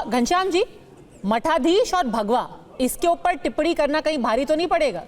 घनश्याम जी, मठाधीश और भगवा इसके ऊपर टिप्पणी करना कहीं भारी तो नहीं पड़ेगा?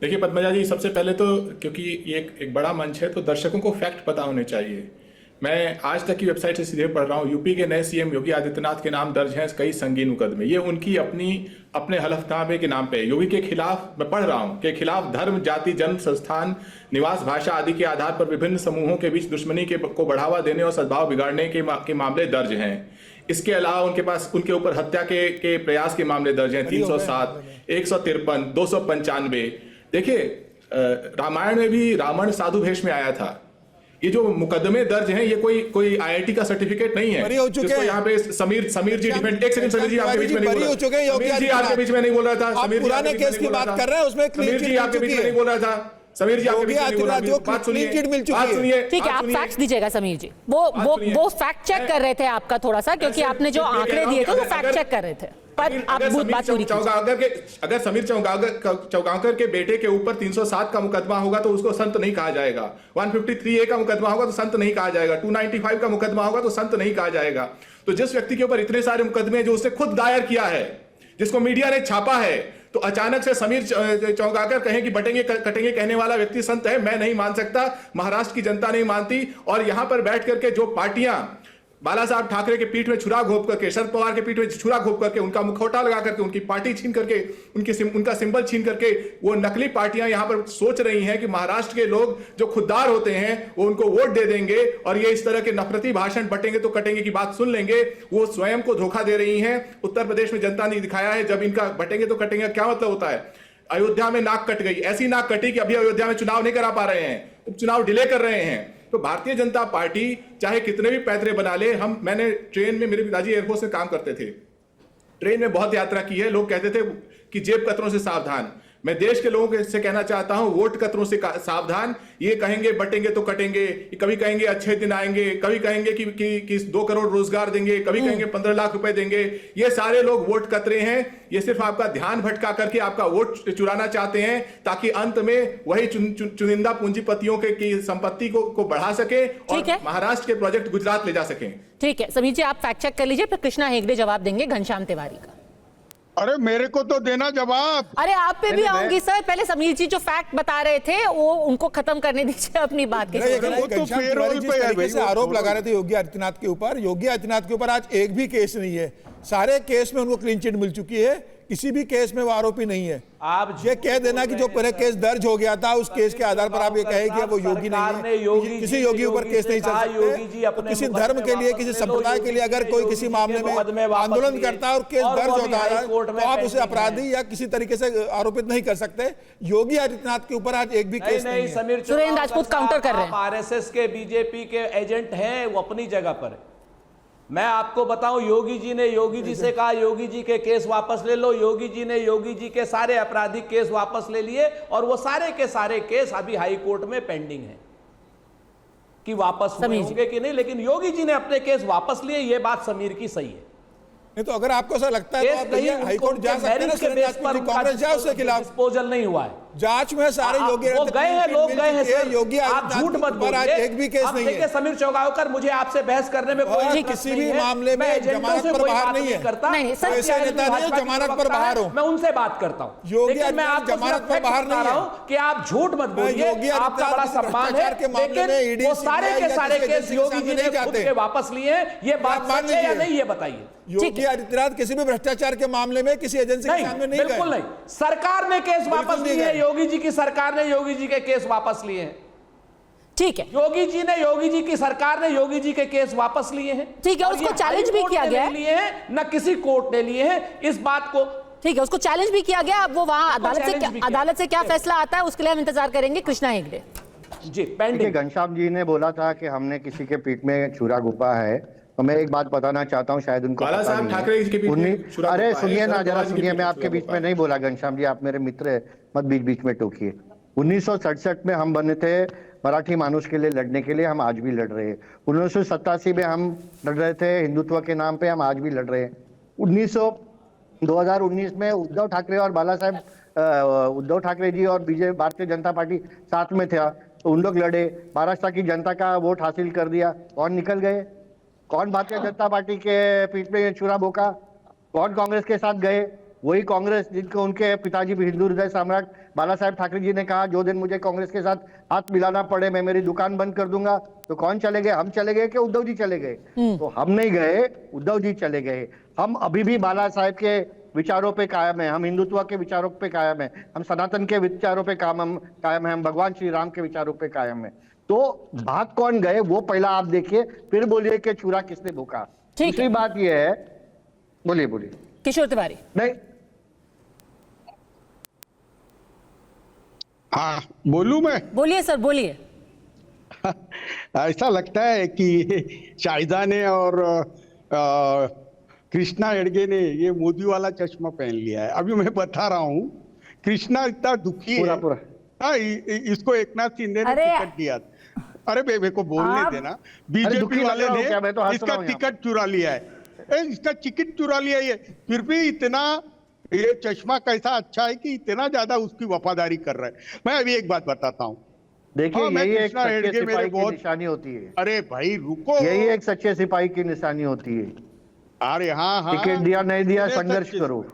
देखिए पद्मजा जी, सबसे पहले तो क्योंकि ये एक बड़ा मंच है तो दर्शकों को फैक्ट पता होने चाहिए। मैं आज तक की वेबसाइट से सीधे पढ़ रहा हूँ, यूपी के नए सीएम योगी आदित्यनाथ के नाम दर्ज हैं कई संगीन मुकदमे। ये उनकी अपने हलफनामे के नाम पे योगी के खिलाफ, मैं पढ़ रहा हूँ, के खिलाफ धर्म, जाति, जन्म, संस्थान, निवास, भाषा आदि के आधार पर विभिन्न समूहों के बीच दुश्मनी को बढ़ावा देने और सद्भाव बिगाड़ने के मामले दर्ज हैं। इसके अलावा उनके पास उनके ऊपर हत्या के प्रयास के मामले दर्ज हैं 307, 153, 295। देखिए रामायण में भी रावण साधु वेश में आया था। ये जो मुकदमे दर्ज हैं ये कोई आईआईटी का सर्टिफिकेट नहीं है जिसको यहाँ पे समीर जी डिफेंड। एक सेकंड समीर जी, आपके बीच में नहीं बोल रहा था। समीर जी आपके बीच में नहीं बोल रहा था। समीर जी पुराने केस की बात कर रहे हैं, उसमें समीर जी आपके बीच में नहीं बोल रहा था। समीर जी आपके बीच में नहीं बोल रहा था। बात सुनिए। ठीक है, आप फैक्ट्स दीजिएगा समीर जी। वो फैक्ट चेक कर रहे थे आपका थोड़ा सा, क्योंकि आपने जो आंकड़े दिए थे वो फैक्ट चेक कर रहे थे। पर आप बात पूरी अगर समीर चौगांकर के बेटे के ऊपर 307 का मुकदमा होगा तो उसको संत नहीं कहा जाएगा। 153A का मुकदमा होगा तो संत नहीं कहा जाएगा। 295 का मुकदमा होगा तो संत नहीं कहा जाएगा। तो जिस व्यक्ति के ऊपर इतने सारे मुकदमे जो उसने खुद दायर किया है, जिसको मीडिया ने छापा है, तो अचानक से समीर चौगांकर कहें कि बटेंगे कटेंगे कहने वाला व्यक्ति संत है, मैं नहीं मान सकता, महाराष्ट्र की जनता नहीं मानती। और यहां पर बैठ करके जो पार्टियां बाला साहब ठाकरे के पीठ में छुरा घोंप करके, शरद पवार के पीठ में छुरा घोंप करके, उनका मुखौटा लगा करके, उनकी पार्टी छीन करके, उनका सिंबल छीन करके, वो नकली पार्टियां यहां पर सोच रही हैं कि महाराष्ट्र के लोग जो खुददार होते हैं वो उनको वोट दे देंगे और ये इस तरह के नफरती भाषण बटेंगे तो कटेंगे की बात सुन लेंगे। वो स्वयं को धोखा दे रही हैं। उत्तर प्रदेश में जनता ने दिखाया है जब इनका बटेंगे तो कटेंगे क्या मतलब होता है। अयोध्या में नाक कट गई, ऐसी नाक कटी कि अभी अयोध्या में चुनाव नहीं करा पा रहे हैं, उपचुनाव डिले कर रहे हैं। तो भारतीय जनता पार्टी चाहे कितने भी पैतरे बना ले, मैंने ट्रेन में, मेरे पिताजी एयरफोर्स में काम करते थे, ट्रेन में बहुत यात्रा की है। लोग कहते थे कि जेब कतरों से सावधान। मैं देश के लोगों से कहना चाहता हूं, वोट कतरों से सावधान। ये कहेंगे बटेंगे तो कटेंगे, कभी कहेंगे अच्छे दिन आएंगे, कभी कहेंगे कि 2 करोड़ रोजगार देंगे, कभी कहेंगे 15 लाख रुपए देंगे। ये सारे लोग वोट कतरे हैं। ये सिर्फ आपका ध्यान भटका करके आपका वोट चुराना चाहते हैं ताकि अंत में वही चुनिंदा पूंजीपतियों की संपत्ति को बढ़ा सके और महाराष्ट्र के प्रोजेक्ट गुजरात ले जा सके। ठीक है समीर जी, आप फैक्ट चेक कर लीजिए, फिर कृष्णा हेगड़े जवाब देंगे घनश्याम तिवारी का। अरे मेरे को तो देना जवाब। अरे आप पे भी आऊंगी सर, पहले समीर जी जो फैक्ट बता रहे थे वो उनको खत्म करने दीजिए अपनी बात के। वो तो पेरोल पे है, आरोप लगा रहे थे योगी आदित्यनाथ के ऊपर। योगी आदित्यनाथ के ऊपर आज एक भी केस नहीं है, सारे केस में उनको क्लीन चिट मिल चुकी है, किसी भी केस में वो आरोपी नहीं है। आप ये कह देना कि जो पहले केस दर्ज हो गया था उस केस के आधार पर आप ये कहे कि वो योगी नहीं है, किसी योगी ऊपर केस नहीं चल सकते। तो किसी धर्म के लिए, किसी संप्रदाय के लिए अगर कोई किसी मामले में आंदोलन करता है और केस दर्ज होता है तो आप उसे अपराधी या किसी तरीके से आरोपित नहीं कर सकते। योगी आदित्यनाथ के ऊपर आज एक भी केस नहीं है। सुरेंद्र राजपूत काउंटर कर रहे हैं। आरएसएस के, बीजेपी के एजेंट हैं, वो अपनी जगह पर। मैं आपको बताऊं, योगी जी ने योगी जी से कहा योगी जी के केस वापस ले लो। योगी जी ने योगी जी के सारे आपराधिक केस वापस ले लिए और वो सारे के सारे केस अभी हाई कोर्ट में पेंडिंग है कि वापस होंगे कि नहीं। लेकिन योगी जी ने अपने केस वापस लिए, ये बात समीर की सही है। नहीं तो अगर आपको ऐसा लगता है तो आप हाई कोर्ट जा सकते हैं, कांग्रेस जाए उसके खिलाफ। डिस्पोजल नहीं हुआ है जांच में, सारे योगी वो गए हैं, लोग गए हैं सर। योगी आप झूठ मत बोलिए, एक भी केस नहीं है। देखिए समीर चौगांकर, मुझे आपसे बहस करने में कोई किसी भी मामले में जमानत पर बाहर नहीं है करता। ऐसे नेता नहीं जमानत पर बाहर हो, मैं उनसे बात करता हूँ। योगी मैं आपको जमानत पर बाहर नहीं है कि आप झूठ मत बोलिए, आपका बड़ा सम्मान है। लेकिन वो सारे के सारे केस योगी जी ने खुद के वापस लिए हैं, ये बात सच है या नहीं, ये बताइए। योगी आदित्यनाथ किसी भी भ्रष्टाचार के मामले में किसी एजेंसी के सामने नहीं गए। बिल्कुल नहीं, सरकार ने केस वापस लिए हैं। योगी जी की सरकार ने योगी जी के केस वापस लिए हैं। ठीक है, योगी जी की सरकार ने योगी जी के केस वापस लिए हैं। ठीक है, उसको चैलेंज भी किया गया है, न किसी कोर्ट ने लिए हैं इस बात को। ठीक है, उसको चैलेंज भी किया गया। अब वो वहां अदालत से क्या फैसला आता है उसके लिए हम इंतजार करेंगे। कृष्णा हेगड़े जी, पेंडिंग। घनश्याम जी ने बोला था कि हमने किसी के पीठ में छुरा घुपा है, तो मैं एक बात बताना चाहता हूँ, शायद उनको बाला साहब ठाकरे के पीठ में छुरा। अरे सुनिए ना, जरा सुनिए, मैं आपके बीच में नहीं बोला घनश्याम जी, आप मेरे मित्र है, मत बीच बीच में टोकिए। 1967 में हम बने थे मराठी मानुष के लिए लड़ने के लिए, हम आज भी लड़ रहे हैं। 1987 में हम लड़ रहे थे हिंदुत्व के नाम पे, हम आज भी लड़ रहे हैं। 2019 में उद्धव ठाकरे और उद्धव ठाकरे जी और बीजेपी भारतीय जनता पार्टी साथ में था, तो उन लोग लड़े, महाराष्ट्र की जनता का वोट हासिल कर दिया, कौन निकल गए? कौन भारतीय जनता पार्टी के पीठ में छुरा भोंका? कौन कांग्रेस के साथ गए? वही कांग्रेस जिनको उनके पिताजी भी हिंदू हृदय सम्राट बाला साहेब ठाकरे जी ने कहा जो दिन मुझे कांग्रेस के साथ हाथ मिलाना पड़े मैं मेरी दुकान बंद कर दूंगा। तो कौन चले गए? हम चले गए कि उद्धव जी चले गए? तो हम नहीं गए, उद्धव जी चले गए। हम अभी भी बाला साहेब के विचारों पे कायम है, हम हिंदुत्व के विचारों पे कायम है, हम सनातन के विचारों पे कायम है, हम भगवान श्री राम के विचारों पे कायम है। तो भाग कौन गए वो पहला आप देखिए, फिर बोलिए कि छुरा किसने भोंका। ठीक है। दूसरी बात यह है, बोलिए बोलिए। किशोर तिवारी। नहीं, हाँ बोलूं मैं? बोलिए सर, बोलिए। ऐसा लगता है कि शाहिदा ने और कृष्णा हेडगे ने ये मोदी वाला चश्मा पहन लिया है। अभी मैं बता रहा हूँ, कृष्णा इतना दुखी पूरा है। पूरा हाँ, इसको एकनाथ शिंदे ने अरे टिकट दिया। अरे मेरे को बोलने आप- देना। दुखी बीजेपी लग वाले रहा हूँ ने क्या? मैं तो हंस रहा इसका हूँ यहाँ टिकट चुरा लिया है। इसका टिकट चुरा लिया है, फिर भी इतना ये चश्मा कैसा अच्छा है कि इतना ज्यादा उसकी वफादारी कर रहा है। मैं अभी एक बात बताता हूँ। देखिए, हाँ, मैं यही एक कृष्णा सच्चे हेडगे मेरे सिपाही की बहुत- निशानी होती है। अरे भाई रुको। यही एक सच्चे सिपाही की निशानी होती है। अरे हाँ हाँ, टिकट दिया नहीं दिया, मैंने संघर्ष सच्चे- करो।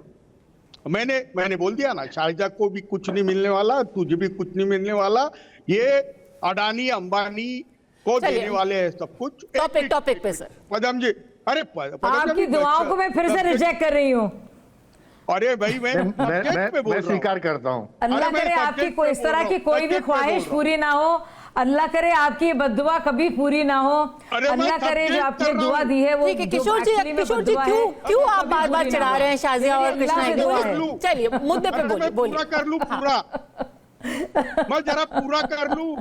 मैंने बोल दिया ना, शाहिदा को भी कुछ नहीं मिलने वाला, तुझे भी कुछ नहीं मिलने वाला। ये अडानी अंबानी को चलिए। देने वाले हैं सब कुछ। टॉपिक पे सर। पदम जी, अरे पदम आपकी जी, दुआओं को मैं फिर से रिजेक्ट कर रही हूँ। अरे भाई मैं subject पे बोल मैं रहा हूँ। स्वीकार करता हूँ। अल्लाह अरे मैं करे आपकी subject कोई पे इस बोल तरह रहा की हूँ, कोई भी subject पे बोल ख्वाहिश रहा हूँ। पूरी ना हो। अल्लाह करे आपकी बद्दुआ कभी पूरी ना हो। अरे मैं अल्लाह करे जो subject आपने कर रहा दुआ हूँ। दी है वो ठीक है जो किशोर जी, actually में किशोर जी बद्दुआ क्यों है, क्यों वो आप कभी बार बार पूरी चढ़ा ना रहे हैं हो। शाजिया और मेरी कृष्णा अल्लाह से हेगड़े दुआ को? है। लूं। चलिए मुद्दे पे अरे बोलिए मैं पूरा कर लूं, पूरा मैं जरा पूरा कर लूं,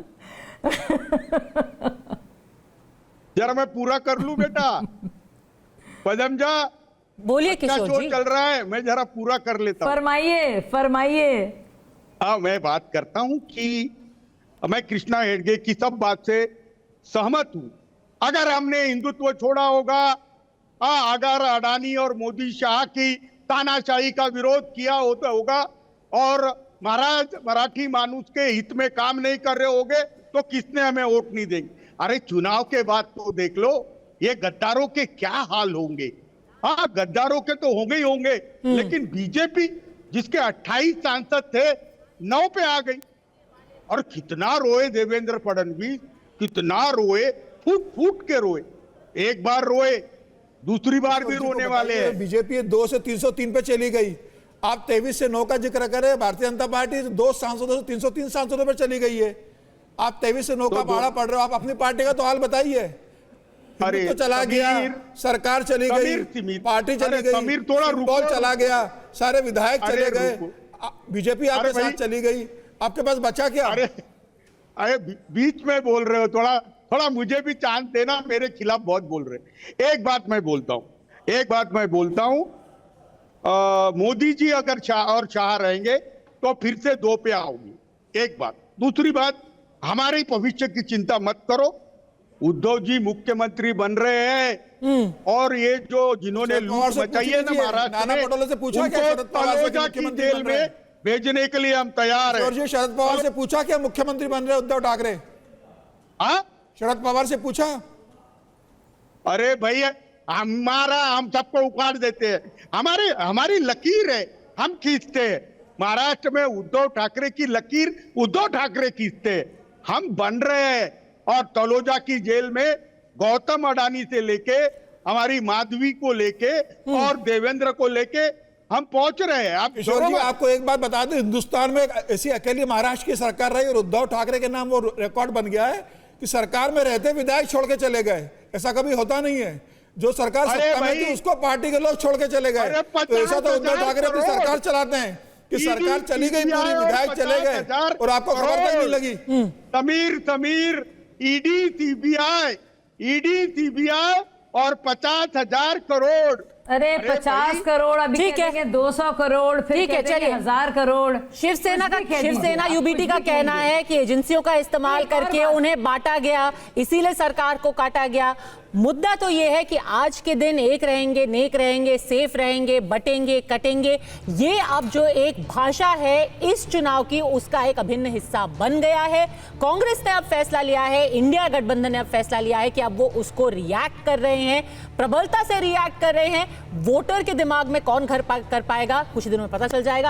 जरा मैं पूरा कर लूं बेटा। पदम जा, बोलिए क्या किशोर शो जी। चल रहा है, मैं जरा पूरा कर लेता हूं। फरमाइए फरमाइए। हाँ, मैं बात करता हूं कि मैं कृष्णा हेडगे की सब बात से सहमत हूं। अगर हमने हिंदुत्व छोड़ा होगा, अगर अडानी और मोदी शाह की तानाशाही का विरोध किया होगा और महाराज मराठी मानुष के हित में काम नहीं कर रहे होंगे तो किसने हमें वोट नहीं देंगे। अरे चुनाव के बाद तो देख लो ये गद्दारों के क्या हाल होंगे। हाँ, गद्दारों के तो होंगे ही होंगे, लेकिन बीजेपी जिसके 28 सांसद थे 9 पे आ गई। और कितना रोए देवेंद्र फडणवीस, कितना रोए, फूट फूट के रोए। एक बार रोए, दूसरी बार भी रोने वाले हैं। बीजेपी 2 से 303 पे चली गई। आप 23 से 9 का जिक्र करें, भारतीय जनता पार्टी 2 सांसदों से 303 सांसदों पर चली गई है। आप 23 से 9 का भाड़ा पड़ रहे हो। आप अपनी पार्टी का तो हाल बताइए। अरे तो चला गया, सरकार चली गई, पार्टी चली गई, समीर थोड़ा सिंबल रुको। चला गया, सारे विधायक अरे चले गए, रुको। बीजेपी अरे आपके भाई, साथ चली गई। आपके पास बचा क्या? अरे बीच में बोल रहे हो, थोड़ा मुझे भी चांस देना। मेरे खिलाफ बहुत बोल रहे। एक बात मैं बोलता हूं, मोदी जी अगर शाह रहेंगे तो फिर से 2 पे आओगी। एक बात। दूसरी बात, हमारे भविष्य की चिंता मत करो। उद्धव जी मुख्यमंत्री बन रहे हैं और ये जो जिन्होंने लूट मचाई है ना महाराष्ट्र नाना में, पटोले से पूछा क्या उनको शरद पवार से तलोजा की मुख्यमंत्री जेल बन रहे में हैं? भेजने के लिए हम तैयार और जी हैं। शरद पवार से पूछा क्या मुख्यमंत्री बन रहे उद्धव ठाकरे? हाँ, शरद पवार से पूछा? अरे भैया, हम सबको उखाड़ देते हैं। हमारी लकीर है, हम खींचते हैं। महाराष्ट्र में उद्धव ठाकरे की लकीर उद्धव ठाकरे खींचते हैं। हम बन रहे हैं और तलोजा की जेल में गौतम अडानी से लेके हमारी माधवी को लेके और देवेंद्र को लेके हम पहुंच रहे हैं। आप किशोर जी, आपको एक बात बता दें, हिंदुस्तान में एक ऐसी अकेली महाराष्ट्र की सरकार रही और उद्धव ठाकरे के नाम वो रिकॉर्ड बन गया है कि सरकार में रहते विधायक छोड़ के चले गए। ऐसा कभी होता नहीं है। जो सरकार सत्ता में थी उसको पार्टी के लोग छोड़ के चले गए। तो ऐसा तो उद्धव ठाकरे अपनी सरकार चलाते हैं कि सरकार चली गई, पूरी विधायक चले गए और आपको खबर तक नहीं लगी। समीर, ईडी सीबीआई और 50,000 करोड़ अरे 50 करोड़ अभी ठीक है। कहेंगे 200 करोड़ फिर ठीक है, कह देंगे चलिए। 1000 करोड़। शिवसेना कुछ भी कह शिवसेना दीजिए, यूबीटी आप का कुछ भी कहना कह है कि एजेंसियों का इस्तेमाल एक और करके बात- उन्हें बांटा गया, इसीलिए सरकार को काटा गया। मुद्दा तो ये है कि आज के दिन एक रहेंगे, नेक रहेंगे, सेफ रहेंगे, बटेंगे, कटेंगे, ये अब जो एक भाषा है इस चुनाव की, उसका एक अभिन्न हिस्सा बन गया है। कांग्रेस ने अब फैसला लिया है, इंडिया गठबंधन ने अब फैसला लिया है कि अब वो उसको रिएक्ट कर रहे हैं, प्रबलता से रिएक्ट कर रहे हैं। वोटर के दिमाग में कौन घर कर पाएगा, कुछ दिनों में पता चल जाएगा।